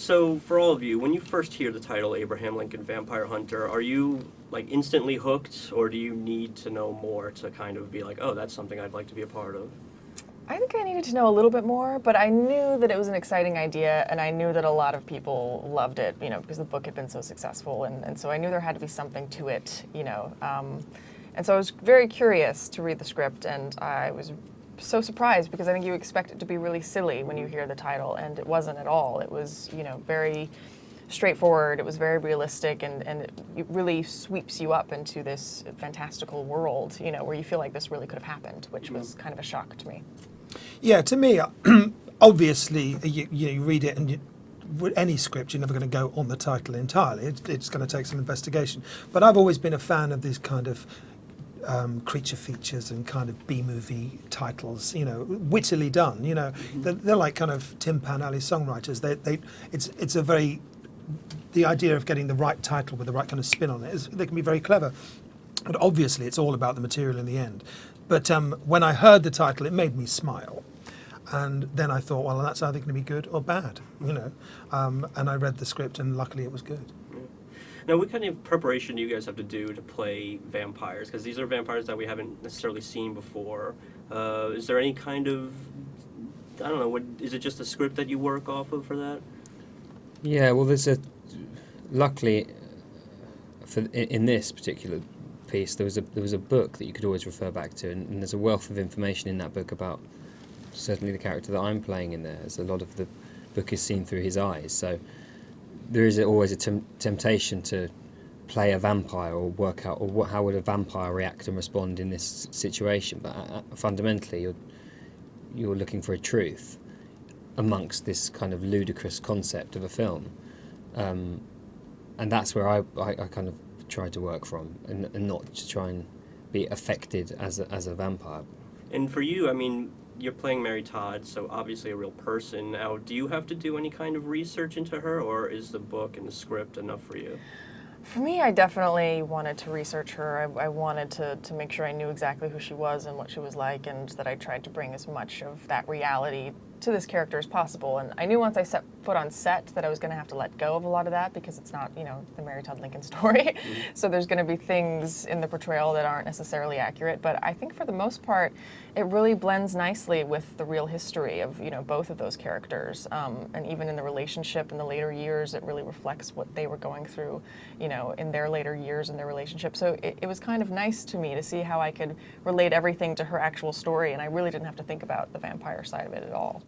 So, for all of you, when you first hear the title Abraham Lincoln Vampire Hunter, are you like instantly hooked, or do you need to know more to kind of be like, oh, that's something I'd like to be a part of? I think I needed to know a little bit more, but I knew that it was an exciting idea, and I knew that a lot of people loved it, because the book had been so successful, and so I knew there had to be something to it. And so I was very curious to read the script, and I was so surprised because I think you expect it to be really silly when you hear the title, and it wasn't at all. It was, very straightforward. It was very realistic, and it really sweeps you up into this fantastical world, where you feel like this really could have happened, which was kind of a shock to me. Yeah, to me, obviously, you read it and with any script, you're never going to go on the title entirely. It's going to take some investigation. But I've always been a fan of these kind of creature features and kind of B-movie titles, wittily done. They're like kind of Tin Pan Alley songwriters. It's a very, the idea of getting the right title with the right kind of spin on it they can be very clever. But obviously, it's all about the material in the end. But when I heard the title, it made me smile. And then I thought, well, that's either going to be good or bad, And I read the script, and luckily it was good. Now, what kind of preparation do you guys have to do to play vampires? Because these are vampires that we haven't necessarily seen before. Is there any kind of, I don't know, is it just a script that you work off of for that? Yeah, well, luckily, in this particular piece, there was a book that you could always refer back to, and there's a wealth of information in that book about certainly the character that I'm playing in there, as a lot of the book is seen through his eyes. So there is always a temptation to play a vampire or work out, or how would a vampire react and respond in this situation. But fundamentally, you're looking for a truth amongst this kind of ludicrous concept of a film, and that's where I kind of try to work from, and not to try and be affected as a vampire. And for you, I mean, you're playing Mary Todd, so obviously a real person. Now, do you have to do any kind of research into her, or is the book and the script enough for you? For me, I definitely wanted to research her. I wanted to make sure I knew exactly who she was and what she was like, and that I tried to bring as much of that reality to this character as possible. And I knew once I set foot on set that I was going to have to let go of a lot of that, because it's not, the Mary Todd Lincoln story. So there's going to be things in the portrayal that aren't necessarily accurate. But I think for the most part, it really blends nicely with the real history of, both of those characters. And even in the relationship in the later years, it really reflects what they were going through, in their later years in their relationship. So it was kind of nice to me to see how I could relate everything to her actual story, and I really didn't have to think about the vampire side of it at all.